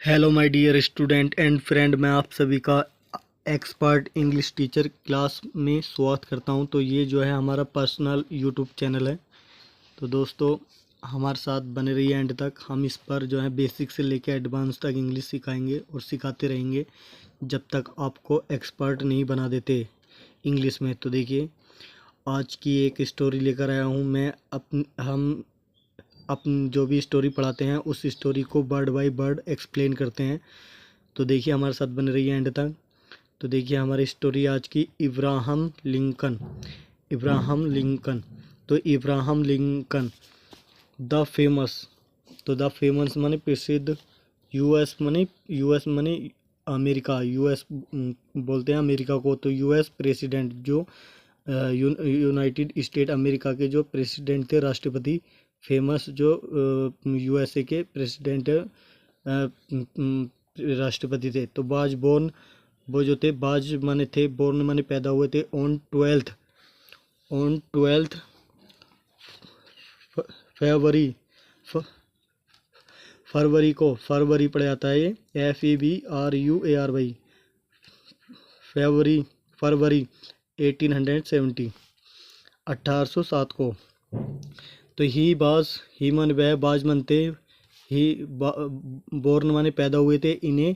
Hello my dear student and friend, मैं आप सभी का एक्सपर्ट इंग्लिश टीचर क्लास में स्वागत करता हूं। तो ये जो है हमारा पर्सनल यूट्यूब चैनल है। तो दोस्तों हमारे साथ बने रहिए एंड तक। हम इस पर जो है बेसिक से लेकर एडवांस तक इंग्लिश सिखाएंगे और सिखाते रहेंगे जब तक आपको एक्सपर्ट नहीं बना देते इंग्लिश में। तो देखिए, आज की एक स्टोरी लेकर आया हूँ मैं। हम अपन जो भी स्टोरी पढ़ाते हैं उस स्टोरी को वर्ड बाय वर्ड एक्सप्लेन करते हैं। तो देखिए, हमारे साथ बने रहिए एंड तक। तो देखिए, हमारी स्टोरी आज की इब्राहम लिंकन। Abraham Lincoln. तो इब्राहम लिंकन द फेमस। तो द फेमस माने प्रसिद्ध, यूएस माने अमेरिका, यूएस बोलते हैं अमेरिका को। तो यूएस प्रेसिडेंट जो यूनाइटेड स्टेट अमेरिका के जो प्रेसिडेंट थे, राष्ट्रपति। फेमस जो यूएसए के प्रेसिडेंट राष्ट्रपति थे। तो बाज बोर्न, वो जो थे बाज माने थे, बोर्न माने पैदा हुए थे ऑन ट्वेल्थ फरवरी। फरवरी को, फरवरी पड़ जाता है ये, FEBRUARY, फरवरी 1870, 1807 को। तो ही मन वह बाज मनते ही बोर्न माने पैदा हुए थे। इन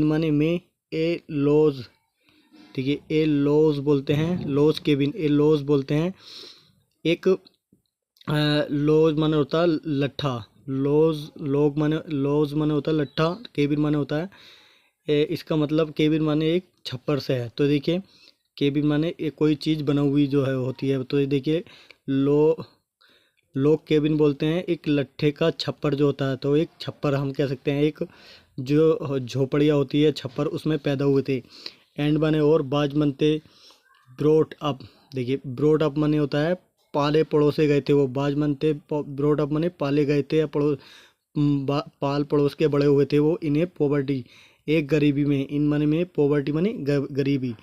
माने में ए लॉज, ठीक है, ए लॉज बोलते हैं, लॉज केबिन, ए लॉज बोलते हैं। एक लॉज माने होता है लट्ठा, लॉज माने होता है लट्ठा, केबिन माने होता है इसका मतलब केबिन माने एक छप्पर से है। तो देखिए, केबिन माने एक कोई चीज़ बना हुई जो है होती है। तो ये देखिए, लोग केबिन बोलते हैं एक लट्ठे का छप्पर जो होता है। तो एक छप्पर हम कह सकते हैं, एक जो झोपड़ियाँ होती है छप्पर, उसमें पैदा हुए थे। एंड बने और बाज मनते ब्रोट अप। देखिए, ब्रोट अप मने होता है पाले पड़ोसे गए थे वो। बाज मनते ब्रोट अप मने पाले गए थे या पाल पड़ोस के बड़े हुए थे वो। इन्हें पॉवर्टी, एक गरीबी में, इन मने में पॉवर्टी मने गरीबी,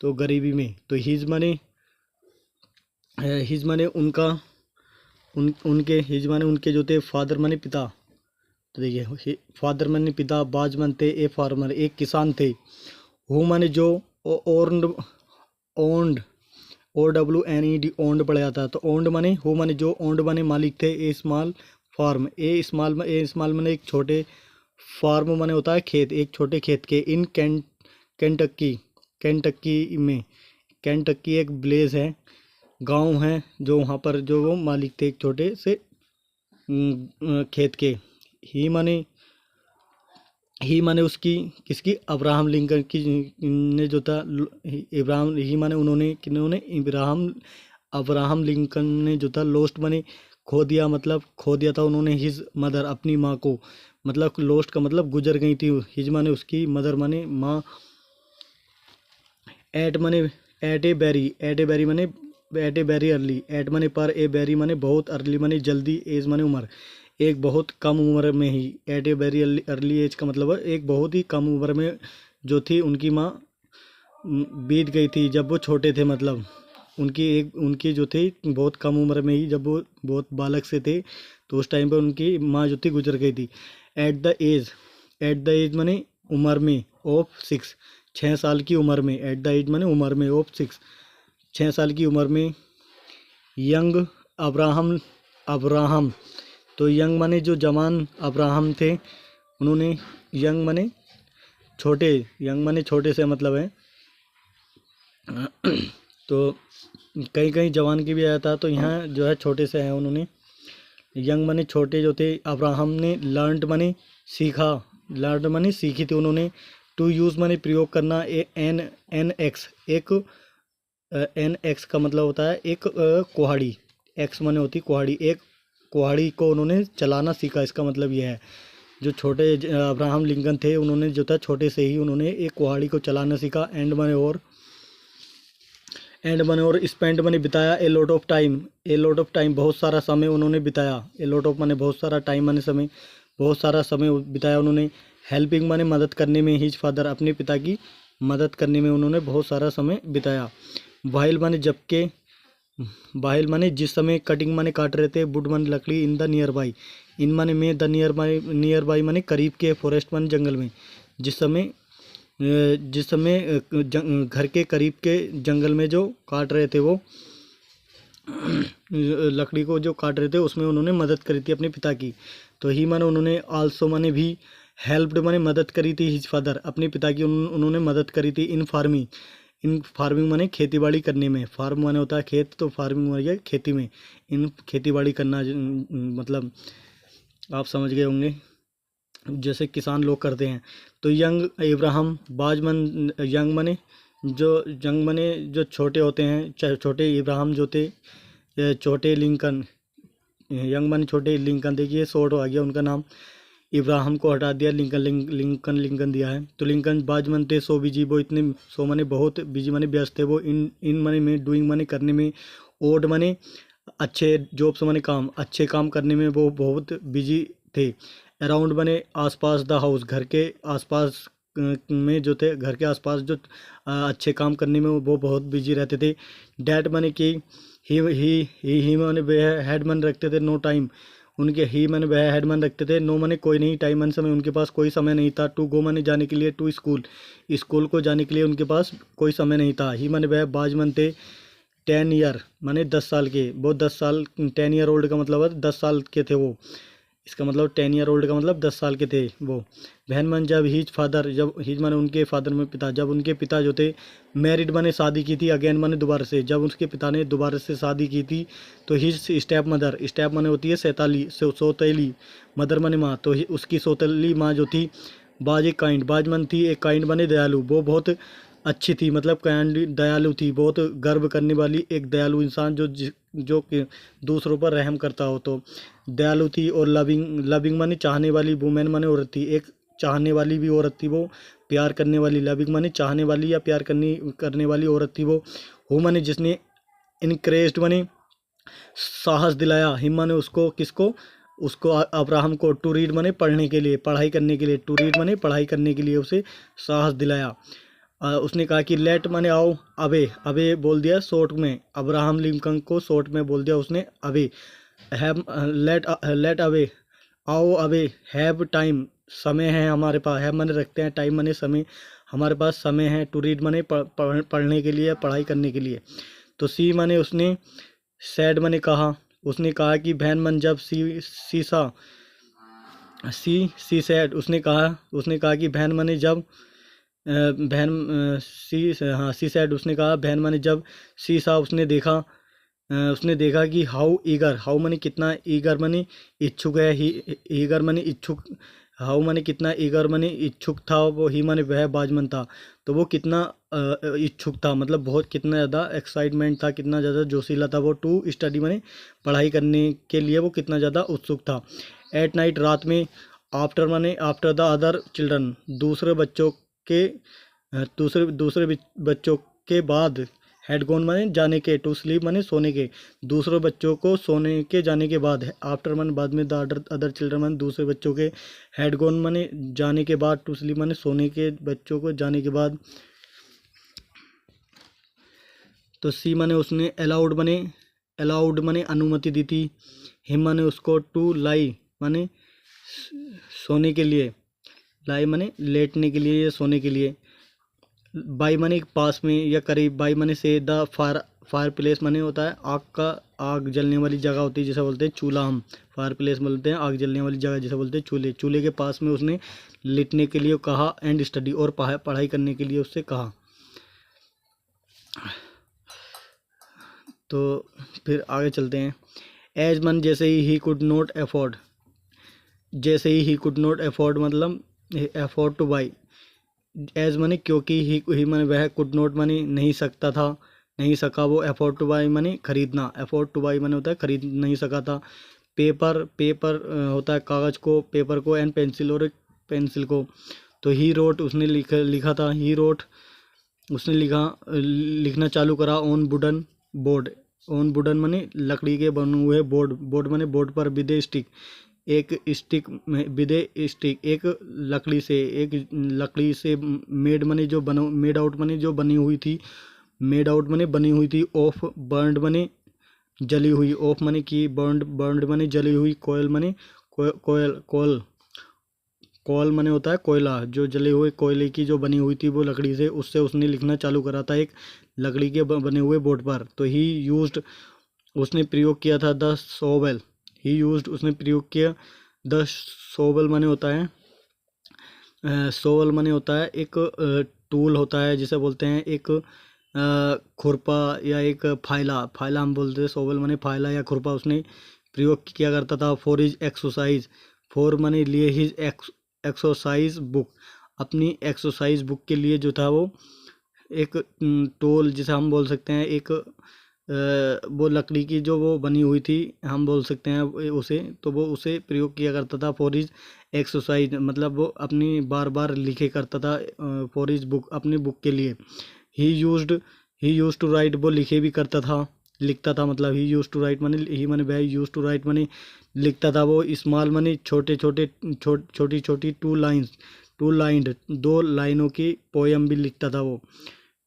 तो गरीबी में। तो हिज मने उनका, उनके हिज माने उनके जो थे फादर माने पिता। तो देखिए, फादर माने पिता, बाज मनते ए फार्मर, एक किसान थे। हु माने जो, ओन्ड, OWNED, ओन्ड पड़ जाता है। तो ओन्ड माने हु माने जो, ओन्ड माने मालिक थे। ए स्मॉल फार्म, ए स्मॉल माने एक छोटे, फार्म माने होता है खेत, एक छोटे खेत के। इन केंटक्की में, केंटक्की एक विलेज है, गांव है, जो वहाँ पर जो वो मालिक थे एक छोटे से खेत के। ही माने उसकी, किसकी, अब्राहम लिंकन की ने जो था इब्राहम, ही माने उन्होंने, किन्होंने, अब्राहम लिंकन ने जो था लोस्ट माने खो दिया, मतलब खो दिया था उन्होंने। हिज मदर, अपनी माँ को, मतलब लोस्ट का मतलब गुजर गई थी। हिज माने उसकी, मदर माने माँ। एट ए बेरी माने at a very early, at माने पर, ए वेरी माने बहुत, अर्ली माने जल्दी, एज माने उम्र, एक बहुत कम उम्र में ही। At a very early age का मतलब है एक बहुत ही कम उम्र में जो थी उनकी माँ बीत गई थी जब वो छोटे थे। मतलब उनकी जो थी बहुत कम उम्र में ही, जब वो बहुत बालक से थे, तो उस टाइम पर उनकी माँ जो थी गुजर गई थी। एट द एज माने उम्र में, ऑफ 6, 6 साल की उम्र में। एट द एज माने उम्र में, ऑफ 6, 6 साल की उम्र में। यंग अब्राहम, तो यंग माने जो जवान अब्राहम थे, उन्होंने, यंग माने छोटे, यंग माने छोटे से मतलब है। तो कहीं कहीं जवान की भी आया था, तो यहाँ जो है छोटे से है उन्होंने। यंग माने छोटे जो थे। अब्राहम ने लर्नड माने सीखा, लर्न माने सीखी थी उन्होंने। टू यूज़ माने प्रयोग करना। एन एक्स, एक NX का मतलब होता है एक कुहाड़ी, एक्स माने होती कुहाड़ी, एक कुहाड़ी को उन्होंने चलाना सीखा। इसका मतलब यह है, जो छोटे अब्राहम लिंकन थे, उन्होंने जो था छोटे से ही उन्होंने एक कुहाड़ी को चलाना सीखा। एंड माने और स्पेंड माने बिताया। ए लॉट ऑफ टाइम, बहुत सारा समय उन्होंने बिताया। ए लॉट ऑफ माने बहुत सारा, टाइम माने समय, बहुत सारा समय बिताया उन्होंने। हेल्पिंग माने मदद करने में, हिज फादर, अपने पिता की मदद करने में उन्होंने बहुत सारा समय बिताया। वाइल माने जबकि, बाहिल माने जिस समय, कटिंग माने काट रहे थे, वुड माने लकड़ी, इन द नियर बाई, इन माने में, द नियर बाई माने करीब के, फॉरेस्ट माने जंगल में, जिस समय घर के करीब के जंगल में जो काट रहे थे वो लकड़ी को जो काट रहे थे उसमें उन्होंने मदद करी थी अपने पिता की। तो ही माने उन्होंने, आल्सो माने भी, हेल्प्ड माने मदद करी थी, हिज फादर अपने पिता की उन्होंने मदद करी थी, इन फार्मिंग माने खेती बाड़ी करने में, फार्म माने होता है खेत, तो फार्मिंग माने खेती में, इन खेती बाड़ी करना, मतलब आप समझ गए होंगे जैसे किसान लोग करते हैं। तो यंग इब्राहिम बाजमन, यंग माने जो छोटे होते हैं, छोटे इब्राहिम जो थे, छोटे लिंकन, यंग माने छोटे, लिंकन देखिए शॉर्ट आ गया उनका नाम, इब्राहिम को हटा दिया, लिंकन दिया है। तो लिंकन बाजमन थे, सो बिजी, वो इतने, सो माने बहुत, बिजी माने व्यस्त थे वो, इन माने में, डूइंग माने करने में, ओड माने अच्छे, जॉब्स माने काम, अच्छे काम करने में वो बहुत बिजी थे। अराउंड माने आसपास, द हाउस घर के आसपास में जो थे, घर के आसपास जो अच्छे काम करने में वो बहुत बिजी रहते थे। डैट माने कि ही माने वह हेड मन रखते थे, नो टाइम, उनके ही माने वह हेड मन रखते थे, नो माने कोई नहीं, टाइम मन समय, उनके पास कोई समय नहीं था, टू गो माने जाने के लिए, टू स्कूल, स्कूल को जाने के लिए उनके पास कोई समय नहीं था। ही माने वह बाजमन थे, 10 ईयर माने 10 साल के, वो 10 साल, 10 ईयर ओल्ड का मतलब है 10 साल के थे वो, इसका मतलब 10 ईयर ओल्ड का मतलब 10 साल के थे वो। बहन मन, जब हिज फादर, जब हिज माने उनके फादर में पिता, जब उनके पिता जो थे, मैरिड माने शादी की थी, अगेन माने दोबारा से, जब उसके पिता ने दोबारा से शादी की थी, तो हिज स्टेप मदर, स्टेप माने होती है सौतेली, मदर माने माँ, तो उसकी सौतेली माँ जो थी, बाज एक काइंड, बाजमन थी, एक काइंड माने दयालु, वो बहुत अच्छी थी, मतलब काइंड दयालु थी, बहुत गर्व करने वाली एक दयालु इंसान, जो कि दूसरों पर रहम करता हो, तो दयालु थी। और लविंग माने चाहने वाली, वुमेन माने औरत थी, एक चाहने वाली भी औरत थी वो, प्यार करने वाली, लविंग माने चाहने वाली या प्यार करने वाली औरत थी वो। हु माने जिसने, इनकरेज्ड माने साहस दिलाया, हिम माने उसको, किसको, उसको अब्राहम को, टू रीड माने पढ़ने के लिए, पढ़ाई करने के लिए, टू रीड माने पढ़ाई करने के लिए उसे साहस दिलाया। उसने कहा कि लेट माने आओ, अबे, अबे बोल दिया शॉर्ट में, अब्राहम लिंकन को शॉर्ट में बोल दिया उसने अबे, हैव, लेट अवे, आओ अबे, हैव टाइम, समय है हमारे पास, हैव माने रखते हैं, टाइम माने समय, हमारे पास समय है, टू रीड माने पढ़ने के लिए, पढ़ाई करने के लिए। तो सी माने उसने, सैड माने कहा, उसने कहा कि बहन मन, जब सी सी सैड, उसने कहा कि बहन माने जब, सी सैड, उसने कहा बहन माने जब, सी सा उसने देखा कि हाउ ईगर, हाउ माने कितना, ईगर माने इच्छुक है, ही ईगर माने इच्छुक, हाउ माने कितना, ईगर माने इच्छुक था वो, ही माने वह बाजमन था, तो वो कितना इच्छुक था, मतलब बहुत, कितना ज़्यादा एक्साइटमेंट था, कितना ज़्यादा जोशीला था वो, टू स्टडी माने पढ़ाई करने के लिए वो कितना ज़्यादा उत्सुक था। एट नाइट, रात में, आफ्टर माने आफ्टर द अदर चिल्ड्रन, दूसरे बच्चों के बाद, हेड गोन माने जाने के, टू स्लीप माने सोने के, दूसरे बच्चों को सोने के जाने के बाद, आफ्टर माने बाद में, द अदर चिल्ड्रन माने दूसरे बच्चों के, हेड गोन माने जाने के बाद, टू स्लीप माने सोने के बच्चों को जाने के बाद। तो सी माने उसने, अलाउड माने अनुमति दी थी, हिम माने उसको, टू लाई माने सोने के लिए, लाई माने लेटने के लिए या सोने के लिए, बाई माने पास में या करीब, बाई माने से, द फायर प्लेस माने होता है आग जलने वाली जगह होती है, जिसे बोलते हैं चूल्हा, हम फायर प्लेस बोलते हैं आग जलने वाली जगह, जिसे बोलते हैं चूल्हे के पास में उसने लिटने के लिए कहा, एंड स्टडी, और पढ़ाई करने के लिए उससे कहा। तो फिर आगे चलते हैं। एज मन, जैसे ही कुड नॉट अफोर्ड, मतलब afford to buy, as money क्योंकि, ही माने वह, कुड नॉट मनी नहीं सकता था, नहीं सका वो, अफोर्ड टू बाई मनी खरीदना, अफोर्ड टू बाई मनी होता है खरीद नहीं सका था। पेपर होता है कागज़ को, पेपर को, एंड पेंसिल, और एक पेंसिल को। तो ही रोट, उसने लिखा था, ही रोट, उसने लिखना चालू करा, on wooden board, on wooden money लकड़ी के बने हुए बोर्ड मनी बोर्ड पर, विद स्टिक, एक स्टिक में, विदे स्टिक, एक लकड़ी से मेड मनी जो बनो, मेड आउट मनी जो बनी हुई थी, मेड आउट मनी बनी हुई थी, ऑफ बर्न्ड मनी जली हुई, ऑफ माने की, बर्न्ड, बर्न्ड माने जली हुई, कोयल माने कोयल, कोल माने होता है कोयला, जो जले हुए कोयले की जो बनी हुई थी वो लकड़ी से, उससे उसने लिखना चालू करा था एक लकड़ी के बने हुए बोर्ड पर। तो ही यूज्ड, उसने प्रयोग किया था द शोवेल, ही यूज्ड, उसने प्रयोग किया द शोवेल माने होता है शोवेल माने होता है एक टूल होता है जिसे बोलते हैं एक खुरपा या एक फाइला, फाइला हम बोलते हैं, शोवेल माने फाइला या खुरपा उसने प्रयोग किया करता था। फॉर हिज एक्सरसाइज, फॉर माने लिए, हिज एक्सरसाइज बुक, अपनी एक्सरसाइज बुक के लिए जो था वो एक टूल जिसे हम बोल सकते हैं एक वो लकड़ी की जो वो बनी हुई थी हम बोल सकते हैं उसे, तो वो उसे प्रयोग किया करता था फॉर हिज एक्सरसाइज, मतलब वो अपनी बार बार लिखे करता था फॉर हिज बुक, अपनी बुक के लिए। ही यूज्ड टू राइट, वो लिखे भी करता था, लिखता था, मतलब ही यूज्ड टू राइट माने, ही माने वह, यूज्ड टू राइट माने लिखता था वो, स्मॉल माने छोटी छोटी टू लाइन्ड, 2 लाइनों की पोयम भी लिखता था वो।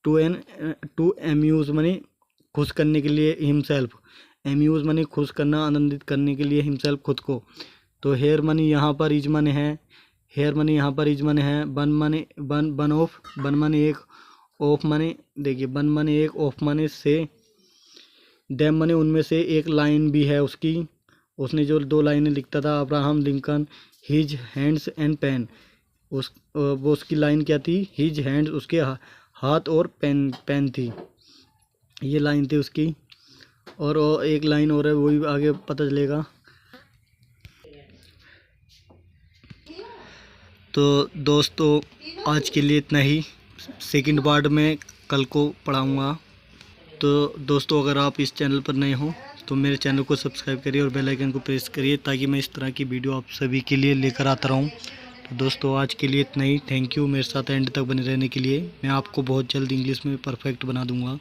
टू एम्यूज माने खुश करने के लिए, हिमसेल्फ, एम्यूज माने खुश करना, आनंदित करने के लिए, हिमसेल्फ खुद को। तो हेयर माने यहाँ पर, इज माने है, हेयर माने यहाँ पर, इज माने है, बन माने बन ऑफ, बन माने एक, ऑफ माने देखिए, बन माने एक, ऑफ माने से, डैम माने उनमें से एक लाइन भी है उसकी, उसने जो 2 लाइनें लिखता था Abraham Lincoln, his hands and pen, उस वो उसकी लाइन क्या थी, हिज हैंड्स, उसके हाथ और पेन थी, ये लाइन थी उसकी। और एक लाइन और है, वो भी आगे पता चलेगा। तो दोस्तों आज के लिए इतना ही, सेकंड पार्ट में कल को पढ़ाऊँगा। तो दोस्तों अगर आप इस चैनल पर नए हो तो मेरे चैनल को सब्सक्राइब करिए और बेल आइकन को प्रेस करिए, ताकि मैं इस तरह की वीडियो आप सभी के लिए लेकर आता रहूँ। तो दोस्तों आज के लिए इतना ही, थैंक यू मेरे साथ एंड तक बने रहने के लिए। मैं आपको बहुत जल्द इंग्लिश में परफेक्ट बना दूँगा।